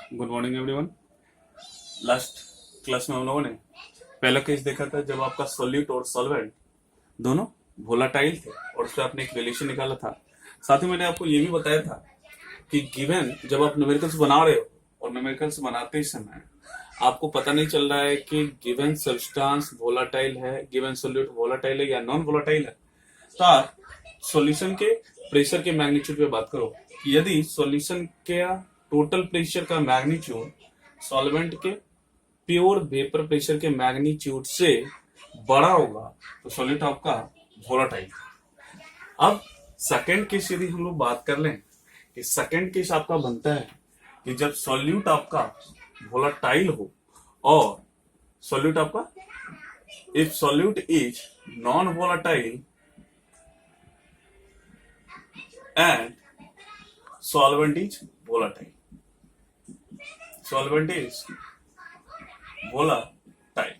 Good morning everyone. Last class में हम लोगों ने पहला केस देखा था जब आपका सॉल्यूट और सॉल्वेंट दोनों वोलाटाइल थे और उसका आपने एक रिलेशन निकाला था। साथ ही मैंने आपको ये भी बताया था कि गिवन जब आप न्यूमेरिकल्स बना रहे हो और न्यूमेरिकल्स बनाते समय आपको पता नहीं चल रहा है कि गिवन सब्सटेंस वोलाटाइल है, गिवन सॉल्यूट वोलाटाइल है या नॉन वोलाटाइल है, तो आप सॉल्यूशन के प्रेशर के मैग्नीट्यूड पे बात करो कि यदि सॉल्यूशन के टोटल प्रेशर का मैग्नीट्यूड सॉल्वेंट के प्योर वेपर प्रेशर के मैग्नीट्यूड से बड़ा होगा तो सॉल्यूट आपका वोलाटाइल। अब सेकेंड केस यदि हम लोग बात कर लें कि सेकेंड केस आपका बनता है कि जब सॉल्यूट आपका वोलाटाइल हो और सॉल्यूट आपका if solute is non volatile and solvent is volatile. Solvent is volatile.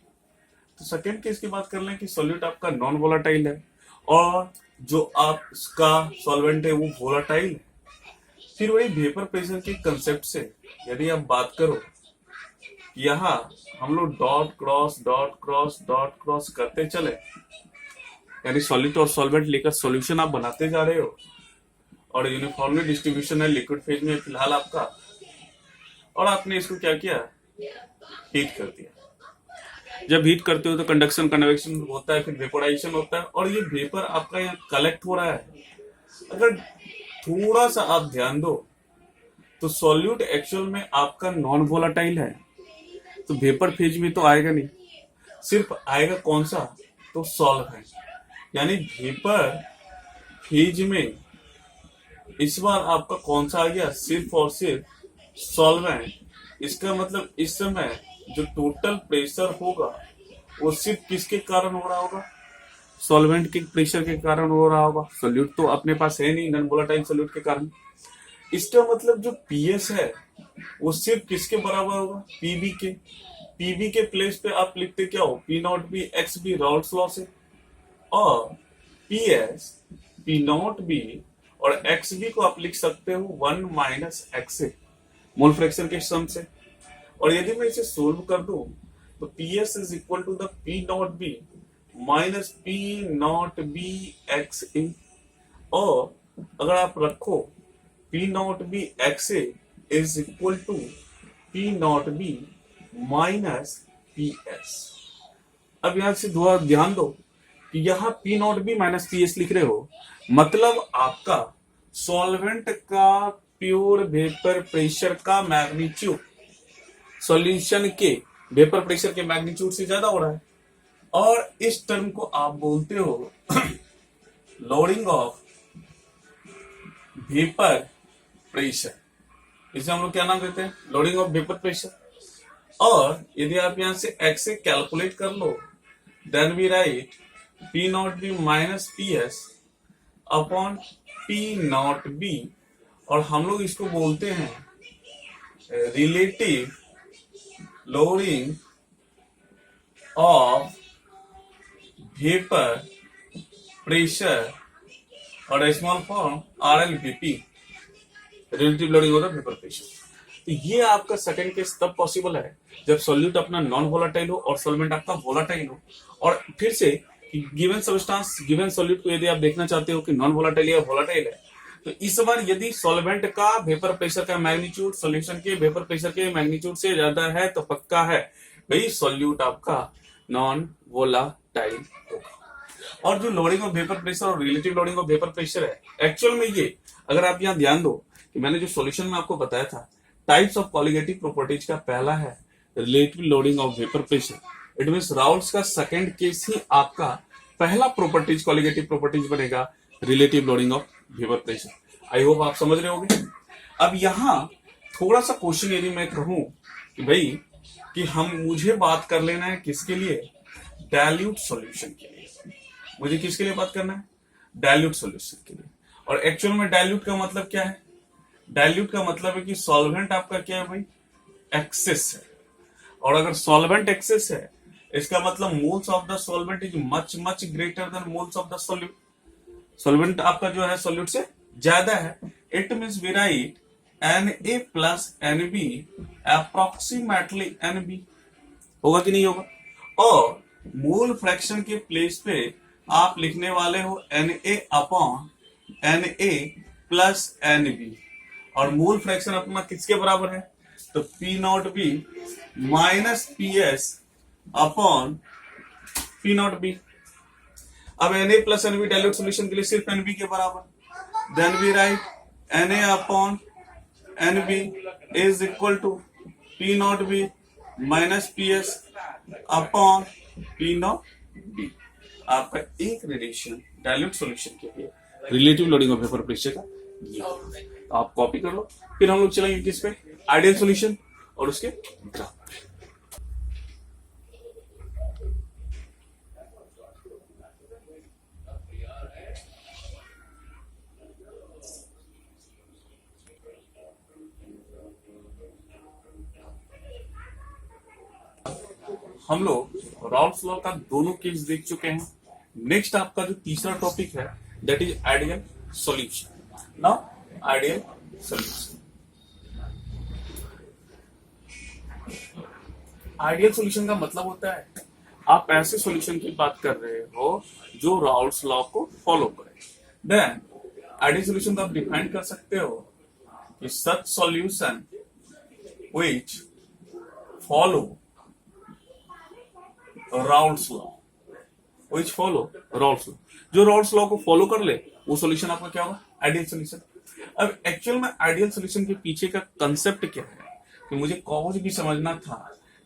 तो सेकेंड केस की बात कर लें कि सॉल्यूट आपका नॉन वोलाटाइल है और जो आपका सॉल्वेंट है वो वोलाटाइल है। फिर वही वेपर प्रेशर के कंसेप्ट से यदि आप बात करो, यहाँ हम लोग dot cross dot cross dot cross करते चले, यानी सॉल्यूट और सॉल्वेंट लेकर सॉल्यूशन आप बनाते जा रहे हो और यूनिफॉर्मली डिस्ट्रीब्यूशन है लिक्विड फेज में फिलहाल आपका, और आपने इसको क्या किया, हीट कर दिया। जब हीट करते हो तो कंडक्शन कन्वेक्शन होता है, फिर वेपोराइजेशन होता है और ये वेपर आपका यहाँ कलेक्ट हो रहा है। अगर थोड़ा सा आप ध्यान दो तो सॉल्यूट एक्चुअल में आपका नॉन वोलाटाइल है, तो वेपर फेज में तो आएगा नहीं, सिर्फ आएगा कौन सा, तो सॉल्वेंट। यानी वेपर फेज में इस बार आपका कौन सा आ गया, सिर्फ और सिर्फ सॉल्वेंट। इसका मतलब इस समय जो टोटल प्रेशर होगा वो सिर्फ किसके कारण हो रहा होगा, सॉल्वेंट के प्रेशर के कारण हो रहा होगा। सॉल्यूट तो अपने पास है नहीं, नॉन वोलेटाइल सॉल्यूट के कारण। इसका मतलब जो पीएस है वो सिर्फ किसके बराबर होगा, पीबी के। पीबी के प्लेस पे आप लिखते क्या हो, P naught B X B, Raoult's law से, और पीएस पी नॉट बी और एक्स बी को आप लिख सकते हो 1 minus X A, mole fraction के सम से। और यदि मैं इसे सोल्व कर दूं तो P S is equal to the P naught B minus P naught B x A, और अगर आप रखो P naught B x A is equal to P naught B minus P S. अब यहां से थोड़ा ध्यान दो कि यहाँ P naught B minus P S लिख रहे हो, मतलब आपका सॉल्वेंट का प्योर वेपर प्रेशर का मैग्नीट्यूड सॉल्यूशन के वेपर प्रेशर के मैग्नीट्यूड से ज्यादा हो रहा है, और इस टर्म को आप बोलते हो लोडिंग ऑफ वेपर प्रेशर। इसे हम लोग क्या नाम देते हैं, लोडिंग ऑफ वेपर प्रेशर। और यदि आप यहां से एक्स से कैलकुलेट कर लो, then we write P naught B minus P S upon P naught B, और हम लोग इसको बोलते हैं relative lowering of vapour pressure, और small form R L V P, relative lowering of the vapour pressure. तो ये आपका सेकंड केस तब पॉसिबल है जब सॉल्यूट अपना नॉन वोलाटाइल हो और सॉल्वेंट आपका वोलाटाइल हो। और फिर से गिवन सब्सटेंस गिवन सॉल्यूट को यदि आप देखना चाहते हो कि नॉन वोलाटाइल या वोलाटाइल है, तो इस बार यदि सॉल्वेंट का वेपर प्रेशर का मैग्नीट्यूड सॉल्यूशन के वेपर प्रेशर के मैग्नीट्यूड से ज्यादा है तो पक्का है भाई सॉल्यूट आपका नॉन वोलाटाइल होगा। और जो लोडिंग ऑफ वेपर प्रेशर और relative lowering of vapour pressure है, एक्चुअल में ये अगर आप यहाँ ध्यान दो कि मैंने जो सॉल्यूशन में आपको बताया था टाइप्स ऑफ कॉलिगेटिव प्रॉपर्टीज का पहला है relative lowering of vapour pressure. It means Raoult's का सेकंड केस ही आपका पहला प्रॉपर्टीज कॉलिगेटिव प्रॉपर्टीज बनेगा relative lowering of vapour pressure. I hope आप समझ रहे होंगे। अब यहाँ थोड़ा सा क्वेश्चन यदि मैं कहूं कि भाई कि मुझे बात कर लेना है किसके लिए, डाइल्यूट सॉल्यूशन के लिए। मुझे किसके लिए बात करना है, डाइल्यूट सॉल्यूशन के लिए। और एक्चुअल में डाइल्यूट का मतलब क्या है, डाइल्यूट का मतलब है कि सॉल्वेंट आपका क्या है भाई, एक्सेस है। और अगर सॉल्वेंट एक्सेस है इसका मतलब moles of the solvent is much much greater than moles of the solute. Solvent आपका जो है सॉल्यूट से ज्यादा है। It means we write Na plus Nb approximately Nb होगा कि नहीं होगा। और मोल फ्रैक्शन के प्लेस पे आप लिखने वाले हो Na upon Na plus Nb, और मोल फ्रैक्शन अपना किसके बराबर है, तो P naught B minus PS upon P naught B. अब Na plus Nb dilute solution के लिए सिर्फ Nb के बराबर, then we write Na upon Nb is equal to P naught B minus PS upon P naught B. आपका एक relation dilute solution के लिए relative lowering of vapour pressure का ये है। तो आप कॉपी कर लो, फिर हम लोग चलेंगे किस पे, आइडियल सॉल्यूशन और उसके ग्राफ। हम लोग राउल्स लॉ का दोनों केस देख चुके हैं। नेक्स्ट आपका जो तीसरा टॉपिक है that is ideal solution. Now ideal solution, ideal solution का मतलब होता है आप ऐसे सॉल्यूशन की बात कर रहे हो जो राउल्स लॉ को फॉलो करे। देन आइडियल सॉल्यूशन को आप डिफाइन कर सकते हो कि such solution which follow Raoult's law, which follow Raoult's law, जो राउल्स लॉ को फॉलो कर ले वो सॉल्यूशन आपका क्या होगा, आइडियल सॉल्यूशन। अब एक्चुअल में आइडियल सॉल्यूशन के पीछे का कंसेप्ट क्या है कि मुझे कॉज भी समझना था।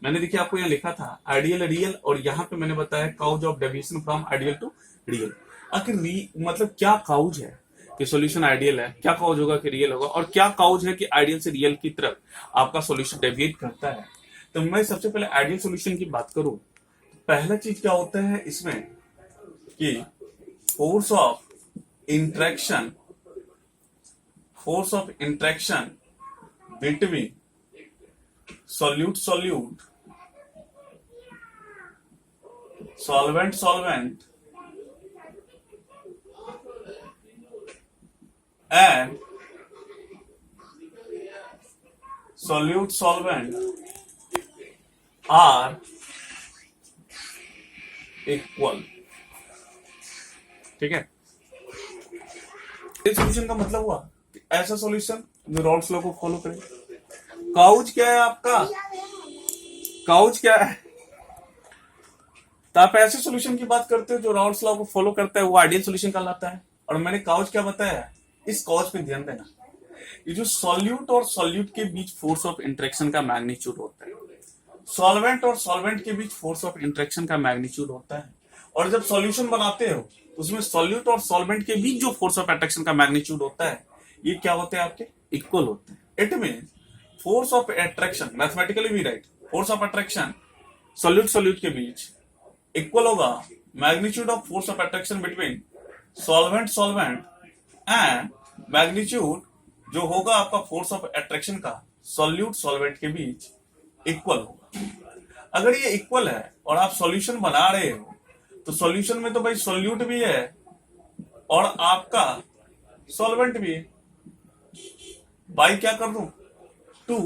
मैंने देखिए आपको यहाँ लिखा था आइडियल रियल, और यहाँ पे मैंने बताया cause of deviation from ideal to real. आखिर मतलब क्या काउज है कि सॉल्यूशन आइडियल है, क्या काउज होगा कि रियल होगा, और क्या काउज है कि आइडियल से रियल की तरफ आपका सॉल्यूशन डेविएट करता है। तो मैं सबसे पहले आइडियल सॉल्यूशन की बात करूं, पहला चीज क्या होता है इसमें कि force of interaction between solute solvent and solvent are equal. ठीक है, इस सॉल्यूशन का मतलब हुआ कि ऐसा सॉल्यूशन जो राउल्स लॉ को फॉलो करे। काउज क्या है आपका, काउज क्या है, तो आप ऐसे सॉल्यूशन की बात करते हो जो राउल्स लॉ को फॉलो करता है वो आइडियल सॉल्यूशन कहलाता है। और मैंने काउज क्या बताया, इस काउज पे ध्यान देना, ये जो सॉल्यूट और सॉल्यूट के बीच फोर्स ऑफ इंटरेक्शन का मैग्नीट्यूड होता है, सॉल्वेंट और सॉल्वेंट के बीच फोर्स ऑफ इंटरेक्शन का मैग्नीट्यूड होता है। और जब सॉल्यूशन बनाते हो उसमें सॉल्यूट और सॉल्वेंट के बीच जो फोर्स ऑफ अट्रैक्शन का मैग्नीट्यूड होता है ये क्या होते हैं, आपके इक्वल होते हैं। It mean force of attraction, mathematically we write, force of attraction solute के बीच इक्वल होगा magnitude of force of attraction between solvent and magnitude जो होगा आपका फोर्स ऑफ अट्रैक्शन का सॉल्यूट सॉल्वेंट के बीच इक्वल होगा। अगर ये इक्वल है और आप सॉल्यूशन बना रहे हो तो सॉल्यूशन में तो भाई सॉल्यूट भी है और आपका सॉल्वेंट भी है, बाई क्या कर दूं 2,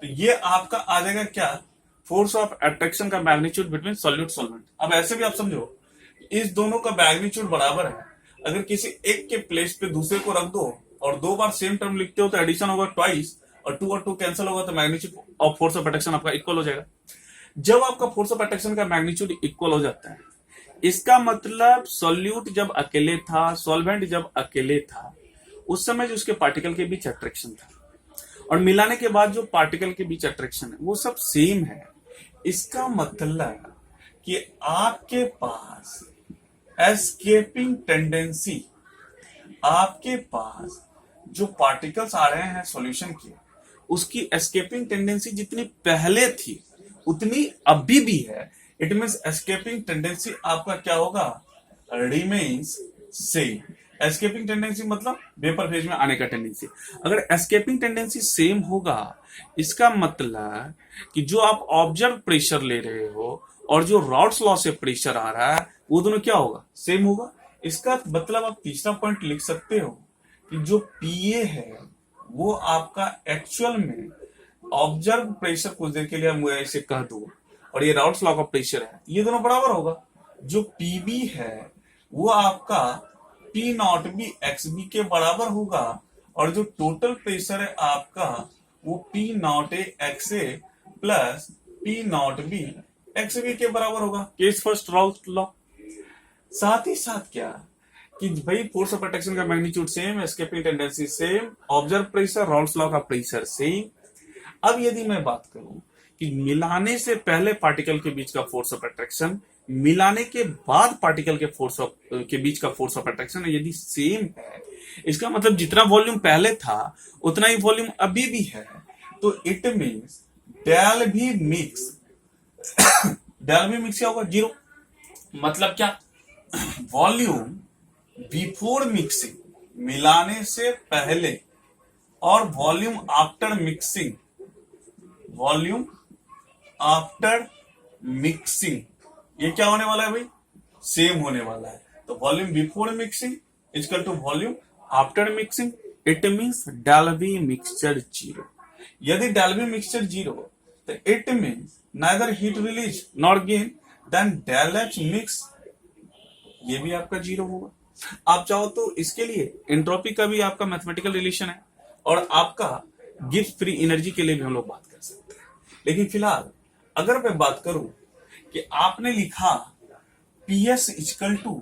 तो ये आपका आ जाएगा क्या, फोर्स ऑफ अट्रैक्शन का मैग्नीट्यूड बिटवीन सॉल्यूट सॉल्वेंट। अब ऐसे भी आप समझो इस दोनों का मैग्नीट्यूड बराबर है, अगर किसी एक के प्लेस पे दूसरे को रख दो और दो बार सेम टर्म लिखते हो तो एडिशन होगा ट्वाइस, और 2 और 2 कैंसिल होगा तो magnitude of force of attraction आपका इक्वल हो जाएगा। जब आपका फोर्स ऑफ अट्रैक्शन का मैग्नीट्यूड इक्वल हो जाता है इसका मतलब सॉल्यूट जब अकेले था, सॉल्वेंट जब अकेले था, उस समय जो उसके पार्टिकल के बीच अट्रैक्शन था और मिलाने के बाद जो पार्टिकल के बीच अट्रैक्शन है वो सब सेम है। इसका मतलब कि आपके पास एस्केपिंग टेंडेंसी, आपके पास जो पार्टिकल्स आ रहे हैं सॉल्यूशन के उसकी एस्केपिंग टेंडेंसी जितनी पहले थी उतनी अभी भी है। इट मींस एस्केपिंग टेंडेंसी आपका क्या होगा, रिमेन्स सेम। एस्केपिंग टेंडेंसी मतलब वेपर फेज में आने का टेंडेंसी। अगर एस्केपिंग टेंडेंसी सेम होगा इसका मतलब कि जो आप ऑब्जर्व प्रेशर ले रहे हो और जो राउल्स लॉ से प्रेशर आ रहा है वो दोनों क्या होगा, सेम होगा। इसका मतलब आप तीसरा पॉइंट लिख सकते हो कि जो पीए है वो आपका एक्चुअल में ऑब्जर्व प्रेशर कुछ देर के लिए मैं ऐसे कह दूं, और ये राउल्ट्स लॉ का प्रेशर है, ये दोनों बराबर होगा। जो पीबी है वो आपका P naught B X B के बराबर होगा, और जो टोटल प्रेशर है आपका वो P naught A X A plus P naught B X B के बराबर होगा। Case first Raoult law. साथ ही साथ क्या कि भाई फोर्स ऑफ अट्रैक्शन का magnitude same, escaping tendency same, observe pressure Raoult's law का प्रेशर सेम। अब यदि मैं बात करूं कि मिलाने से पहले पार्टिकल के बीच का फोर्स ऑफ अट्रैक्शन, मिलाने के बाद पार्टिकल के बीच का फोर्स ऑफ अट्रैक्शन यदि सेम है, इसका मतलब जितना वॉल्यूम पहले था उतना ही वॉल्यूम अभी भी है, तो इट मीन्स डेल भी मिक्स डेल भी मिक्स क्या होगा? जीरो। मतलब क्या? वॉल्यूम बिफोर मिक्सिंग, मिलाने से पहले, और volume after mixing, volume after mixing, ये क्या होने वाला है भाई? सेम होने वाला है। तो volume before mixing equal to volume after mixing, it means del V mixture zero. यदि डेल्वी मिक्सचर जीरो, तो it means neither heat release not gain, then del H mix, ये भी आपका जीरो होगा। आप चाहो तो इसके लिए एंट्रोपी का भी आपका मैथमेटिकल रिलेशन है, और आपका गिब्स फ्री एनर्जी के लिए भी हम लोग बात कर सकते हैं। लेकिन फिलहाल अगर मैं बात करूं कि आपने लिखा P S equal to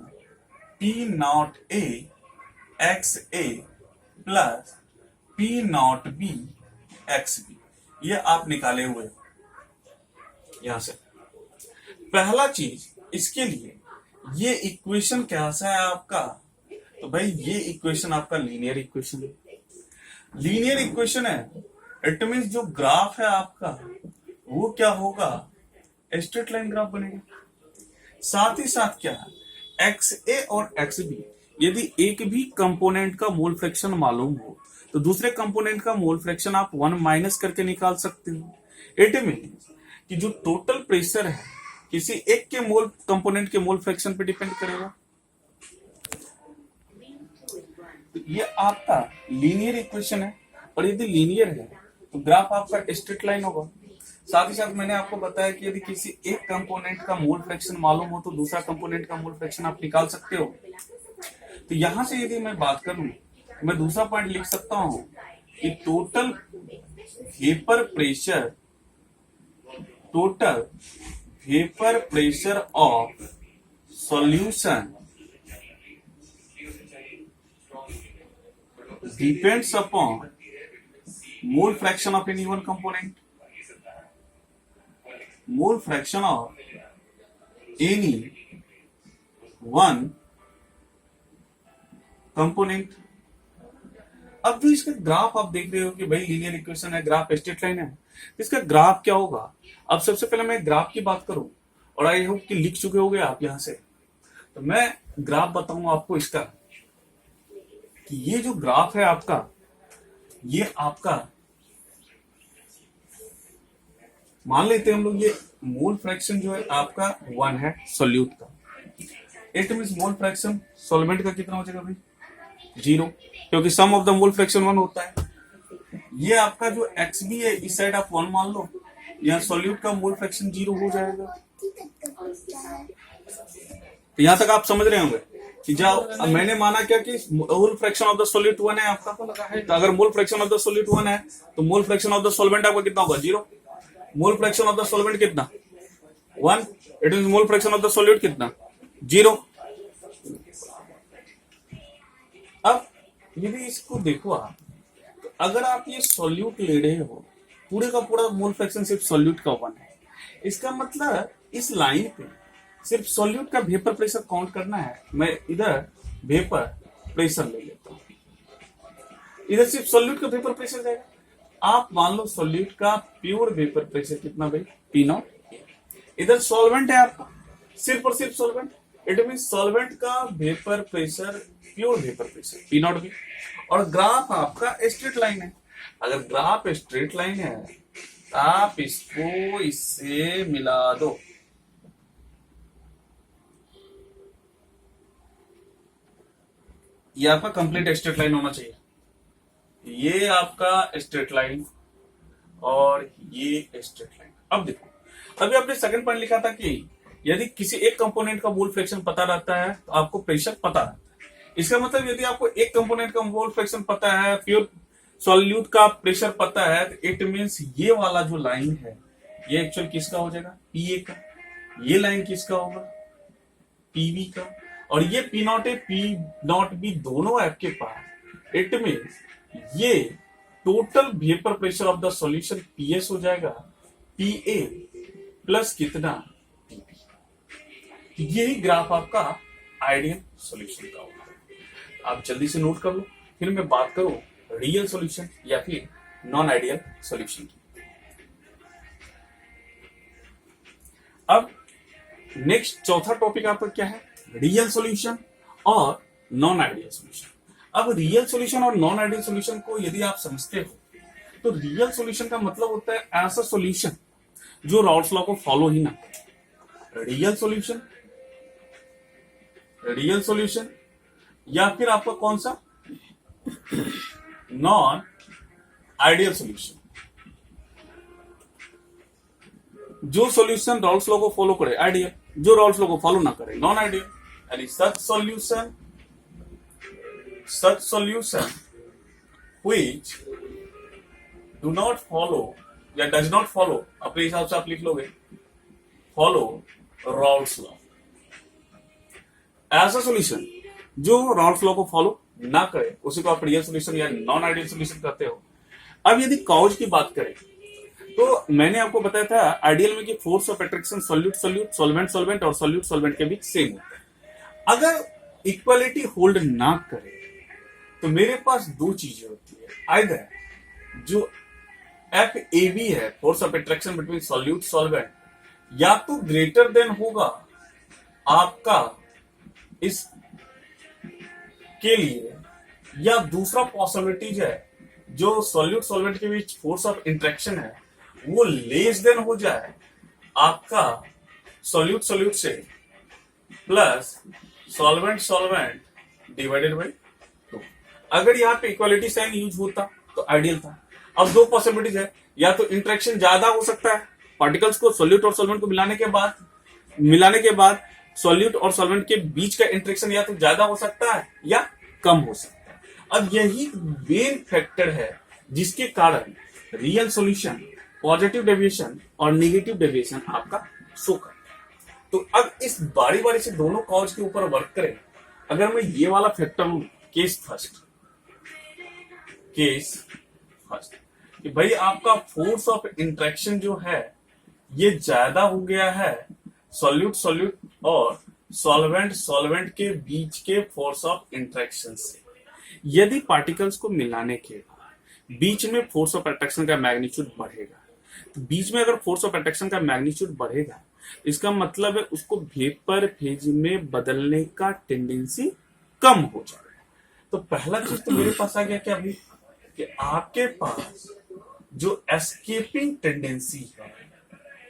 P naught A X A plus P naught B X B, ये आप निकाले हुए यहां से। पहला चीज इसके लिए ये इक्वेशन कैसा है आपका? तो भाई ये इक्वेशन आपका लीनियर इक्वेशन है। लीनियर इक्वेशन है, इट मींस जो ग्राफ है आपका वो क्या होगा? स्ट्रेट लाइन ग्राफ बनेगा। साथ ही साथ क्या है, एक्स ए और एक्स बी, यदि एक भी कंपोनेंट का मोल फ्रैक्शन मालूम हो तो दूसरे कंपोनेंट का मोल फ्रैक्शन आप 1 माइनस करके निकाल सकते हो। इट मीन्स कि जो टोटल प्रेशर है किसी एक के मोल कंपोनेंट के मोल फ्रैक्शन पे डिपेंड करेगा। तो ये आपका लीनियर इक्वेशन है, और यदि लीनियर है तो ग्राफ आपका स्ट्रेट लाइन होगा। साथ ही साथ मैंने आपको बताया कि यदि किसी एक कंपोनेंट का मोल फ्रैक्शन मालूम हो तो दूसरा कंपोनेंट का मोल फ्रैक्शन आप निकाल सकते हो। तो यहां से यदि मैं बात करूं, मैं दूसरा पॉइंट लिख सकता हूं कि total vapour pressure of solution depends upon mole fraction of any one component, mole fraction of any one component. अब जो इसका ग्राफ आप देख रहे हो कि भाई लीनियर इक्वेशन है, ग्राफ स्ट्रेट लाइन है, इसका ग्राफ क्या होगा? अब सबसे पहले मैं ग्राफ की बात करूं, और आई होप कि लिख चुके होंगे आप यहां से, तो मैं ग्राफ बताऊंगा आपको इसका कि ये जो ग्राफ है आपका, ये आपका मान लेते हैं हम लोग, ये मोल फ्रैक्शन जो है आपका 1 है सॉल्यूट का। It means mole fraction solvent का कितना हो जाएगा भाई? 0, क्योंकि सम ऑफ द मोल फ्रैक्शन 1 होता है। ये आपका जो एक्स बी है, इस साइड आप 1 मान लो, यहाँ सॉल्यूट का मोल फ्रैक्शन 0 हो जाएगा। तो यहां तक आप समझ रहे होंगे कि जब मैंने माना क्या कि mole fraction of the solute 1 है आपका, तो अगर mole fraction of the solute 1 है तो mole fraction of the solvent आपका कितना होगा? 0। Mole fraction of the solvent कितना? 1। It means mole fraction of the solute कितना? 0। अब यदि इसको देखो आप, तो अगर आप ये सॉल्यूट ले रहे हो, पूरे का पूरा मोल फ्रैक्शन सिर्फ सॉल्यूट का 1 है, इसका मतलब इस लाइन पे सिर्फ सॉल्यूट का वेपर प्रेशर काउंट करना है। मैं इधर वेपर प्रेशर ले लेता हूं, इधर सिर्फ सॉल्यूट का वेपर प्रेशर जाएगा। आप मान लो सॉल्यूट का प्योर वेपर प्रेशर कितना भाई? P0। इधर सॉल्वेंट है आपका, सिर्फ और सिर्फ सॉल्वेंट, इट मीन सॉल्वेंट का vapour pressure, pure vapour pressure P0 भी। और ग्राफ आपका स्ट्रेट लाइन है। अगर ग्राफ स्ट्रेट लाइन है तो आप इसको इससे मिला दो, ये आपका कंप्लीट स्ट्रेट लाइन होना चाहिए। ये आपका स्ट्रेट लाइन और ये स्ट्रेट लाइन। अब देखो, अभी आपने सेकंड पॉइंट लिखा था कि यदि किसी एक कंपोनेंट का मोल फ्रैक्शन पता रहता है तो आपको प्रेशर पता रहता है। इसका मतलब यदि आपको एक कंपोनेंट का मोल फ्रैक्शन पता है, प्योर सॉल्यूट का प्रेशर पता है, तो इट मींस ये वाला जो लाइन है ये एक्चुअल किसका हो जाएगा, पीए का। ये लाइन किसका होगा, पीवी का। और ये P naught A P naught B दोनों आपके पास, इट मींस ये total vapour pressure of the solution PS हो जाएगा, पीए प्लस कितना, पीपी। यही ग्राफ आपका आइडियल सॉल्यूशन का होगा। आप जल्दी से नोट कर लो, फिर मैं बात करूं रियल सॉल्यूशन या फिर नॉन आइडियल सॉल्यूशन की। अब नेक्स्ट चौथा टॉपिक आपका क्या है, रियल सॉल्यूशन और नॉन आइडियल सॉल्यूशन। अब रियल सॉल्यूशन और नॉन आइडियल सॉल्यूशन को यदि आप समझते हो तो रियल सॉल्यूशन का मतलब होता है ऐसा सॉल्यूशन जो रॉल्स लॉ को फॉलो ही ना करे। रियल सॉल्यूशन या फिर आपका कौन सा, नॉन आइडियल सॉल्यूशन। जो सॉल्यूशन रॉल्स लॉ को फॉलो करे आइडियल, जो रॉल्स लॉ को फॉलो ना करे नॉन आइडियल। यानी such solution which do not follow या डज नॉट फॉलो, अपने हिसाब से आप लिख लोगे, फॉलो रॉल्स लॉ। ऐसा सॉल्यूशन जो रॉल्स लॉ को फॉलो ना करे उसी को आप रियल सॉल्यूशन या नॉन आइडियल सॉल्यूशन कहते हो। अब यदि कॉज की बात करें तो मैंने आपको बताया था आइडियल में कि force of attraction solute solute, solvent solvent और सॉल्यूट सॉल्वेंट के बीच सेम होता है। अगर इक्वालिटी होल्ड ना करे तो मेरे पास दो चीजें होती है, आइदर जो एफ ए बी है, force of attraction between solute solvent, या तो ग्रेटर देन होगा आपका इस के लिए, या दूसरा पॉसिबिलिटीज है जो सॉल्यूट सॉल्वेंट के बीच फोर्स ऑफ इंट्रैक्शन है वो लेस देन हो जाए आपका सॉल्यूट सॉल्यूट से plus solvent solvent divided by 2। अगर यहाँ पे इक्वालिटी साइन यूज होता तो आइडियल था। अब दो पॉसिबिलिटीज है, या तो इंट्रैक्शन ज्यादा हो सकता है पार्टिकल्स को सॉल्यूट और सॉल्वेंट को मिलाने के बाद सॉल्यूट और सॉल्वेंट के बीच का इंट्रैक्शन या तो ज्यादा हो सकता है या कम हो सकता है। अब यही मेन फैक्टर है जिसके कारण रियल सॉल्यूशन पॉजिटिव डेविएशन और नेगेटिव डेविएशन आपका शो करता है। तो अब इस बारी बारी से दोनों कॉज के ऊपर वर्क करें। अगर मैं ये वाला फैक्टर केस फर्स्ट कि भाई आपका फोर्स ऑफ इंट्रैक्शन जो है ये ज्यादा हो गया है सॉल्यूट सॉल्यूट और सॉल्वेंट सॉल्वेंट के बीच के फोर्स ऑफ इंट्रैक्शन से। यदि पार्टिकल्स को मिलाने के बाद बीच में फोर्स ऑफ अट्रैक्शन का मैग्नीट्यूड बढ़ेगा, तो बीच में अगर फोर्स ऑफ अट्रैक्शन का मैग्नीट्यूड बढ़ेगा इसका मतलब है उसको वेपर फेज में बदलने का टेंडेंसी कम हो जाएगा। तो पहला चीज तो मेरे पास आ गया क्या भाई, कि आपके पास जो एस्केपिंग टेंडेंसी है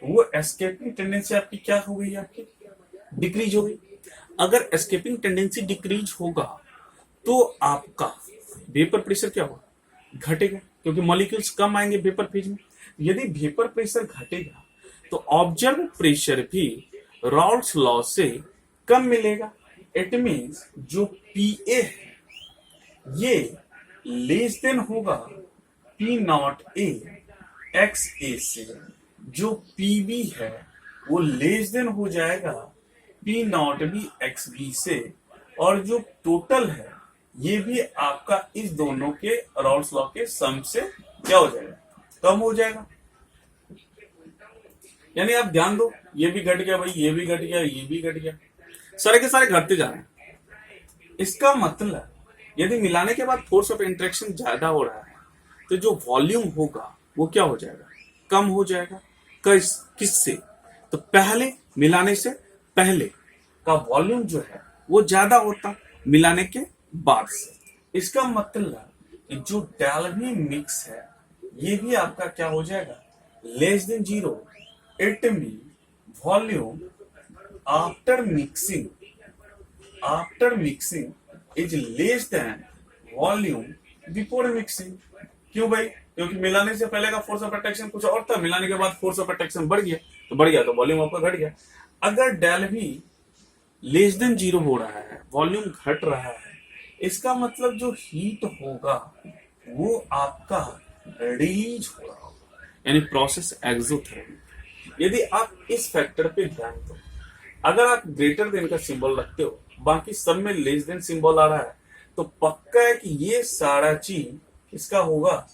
वो एस्केपिंग टेंडेंसी आपकी क्या हो गई, आपकी डिक्रीज हो गई। अगर एस्केपिंग टेंडेंसी डिक्रीज होगा तो आपका वेपर प्रेशर क्या होगा, घटेगा, क्योंकि मॉलिक्यूल्स कम आएंगे वेपर फेज में। यदि वेपर प्रेशर घटेगा तो ऑब्जर्व प्रेशर भी रॉल्स लॉ से कम मिलेगा। इट मींस जो पीए है ये लेस देन होगा P naught A X A से, जो पीबी है वो लेस देन हो जाएगा P naught B X B से, और जो टोटल है ये भी आपका इस दोनों के रॉल्स लॉ के सम से क्या हो जाएगा, कम हो जाएगा। यानी आप ध्यान दो, ये भी घट गया भाई, ये भी घट गया, ये भी घट गया, सारे के सारे घटते जा रहे हैं। इसका मतलब यदि मिलाने के बाद फोर्स ऑफ इंट्रैक्शन ज्यादा हो रहा है तो जो वॉल्यूम होगा वो क्या हो जाएगा, कम हो जाएगा। किससे, तो पहले मिलाने से पहले का वॉल्यूम जो है वो ज्यादा होता मिलाने के बाद से। इसका मतलब कि जो डाल्वी मिक्स है ये भी आपका क्या हो जाएगा, less than 0। It mean volume after mixing is less than volume before mixing. क्यों भाई? क्योंकि मिलाने से पहले का फोर्स ऑफ अट्रैक्शन कुछ और था, मिलाने के बाद फोर्स ऑफ अट्रैक्शन बढ़ गया तो वॉल्यूम आपका घट गया। अगर डेल भी लेस देन जीरो हो रहा है, वॉल्यूम घट रहा है, इसका मतलब जो हीट होगा वो आपका रिलीज हो रहा होगा, यानी प्रोसेस एक्सोथर्मिक। यदि आप इस फैक्टर पे ध्यान दो, अगर आप ग्रेटर देन का सिंबल रखते हो, बाकी सब में लेस देन सिंबल आ रहा है, तो पक्का है कि ये सारा चीज इसका होगा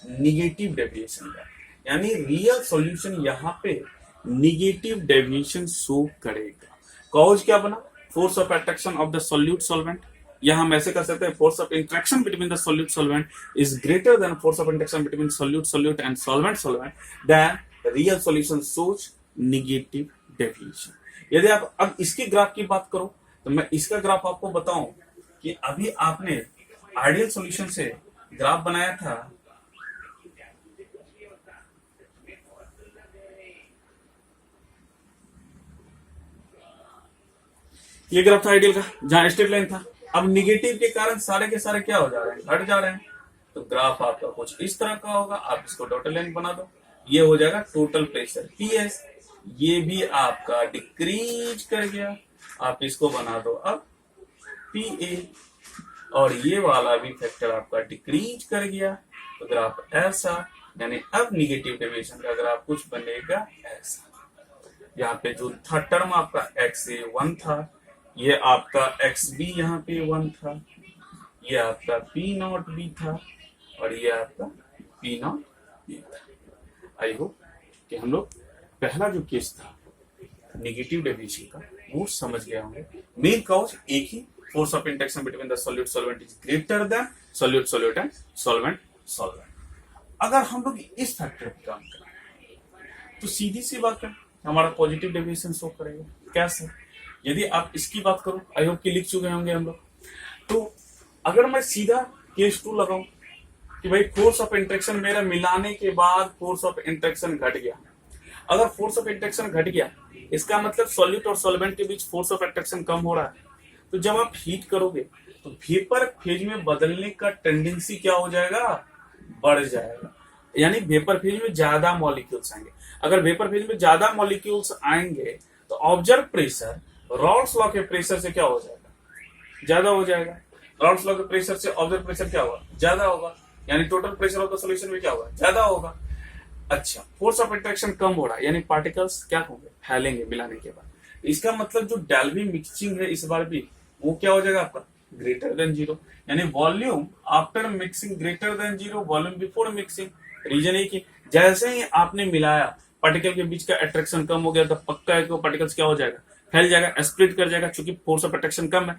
निगेटिव डेविएशन का, यानी रियल सॉल्यूशन यहाँ पे निगेटिव डेविएशन शो करेगा। कॉज क्या बना? Force of attraction of the solute solvent. यहां हम ऐसे कर सकते हैं, force of interaction between the solute solvent is greater than force of interaction between solute and solvent then real solution shows negative deviation. यदि आप अब इसके ग्राफ की बात करो, तो मैं इसका ग्राफ आपको बताऊं कि अभी आपने आइडियल सॉल्यूशन से ग्राफ बनाया था, ये ग्राफ था आइडियल का जहां स्ट्रेट लाइन था। अब निगेटिव के कारण सारे के सारे क्या हो जा रहे हैं? घट जा रहे हैं। तो ग्राफ आपका कुछ इस तरह का होगा। आप इसको डॉटेड लाइन बना दो, ये हो जाएगा टोटल प्रेशर पीएस। ये भी आपका डिक्रीज कर गया, आप इसको बना दो अब पीए, और ये वाला भी फैक्टर आपका डिक्रीज कर गया। तो ग्राफ ऐसा, यानी अब निगेटिव डेविएशन का ग्राफ कुछ बनेगा ऐसा। यहाँ पे जो था टर्म आपका एक्स ए 1 था, ये आपका एक्स बी यहाँ पे 1 था, ये आपका पी नॉट बी था, और ये आपका पी नॉट बी था। आई होप कि हम लोग पहला जो केस था निगेटिव डेविएशन का वो समझ गए होंगे। मेन कॉज एक ही, force of interaction between the solute solvent is greater than solute and solvent. अगर हम लोग इस फैक्टर पे काम करें तो सीधी सी बात है, हमारा पॉजिटिव डेविएशन शो करेगा। कैसे? यदि आप इसकी बात करो, आई होप कि लिख चुके होंगे हम लोग, तो अगर मैं सीधा केस 2 लगाऊं कि भाई फोर्स ऑफ इंटरेक्शन मेरा मिलाने के बाद फोर्स ऑफ इंटरेक्शन घट गया। अगर फोर्स ऑफ इंटरेक्शन घट गया, इसका मतलब सॉल्यूट और सॉल्वेंट के बीच फोर्स ऑफ अट्रैक्शन कम हो रहा है। तो जब आप हीट करोगे तो वेपर फेज में बदलने का टेंडेंसी क्या हो जाएगा? बढ़ जाएगा, यानी वेपर फेज में ज्यादा मॉलिक्यूल्स आएंगे। अगर वेपर फेज में ज्यादा मॉलिक्यूल्स आएंगे तो ऑब्जर्व प्रेशर रॉल्स लॉ के प्रेशर से क्या हो जाएगा? ज्यादा हो जाएगा। रॉल्स लॉ के प्रेशर से ऑब्जर्व प्रेशर क्या होगा? ज्यादा होगा, यानी total pressure of the solution में क्या होगा? ज्यादा होगा। अच्छा, फोर्स ऑफ इंटरेक्शन कम हो रहा है, यानी पार्टिकल्स क्या होंगे? फैलेंगे मिलाने के बाद। इसका मतलब जो डेल्वी मिक्सिंग है इस बार भी, वो क्या हो जाएगा आपका? ग्रेटर देन जीरो, यानी volume after mixing greater than zero, volume before mixing. Reason है कि जैसे ही आपने मिलाया पार्टिकल के बीच का अट्रैक्शन कम हो गया, तो पक्का है कि वो पार्टिकल्स क्या हो जाएगा? फैल जाएगा, स्प्लिट कर जाएगा, क्योंकि फोर्स ऑफ अट्रैक्शन कम है।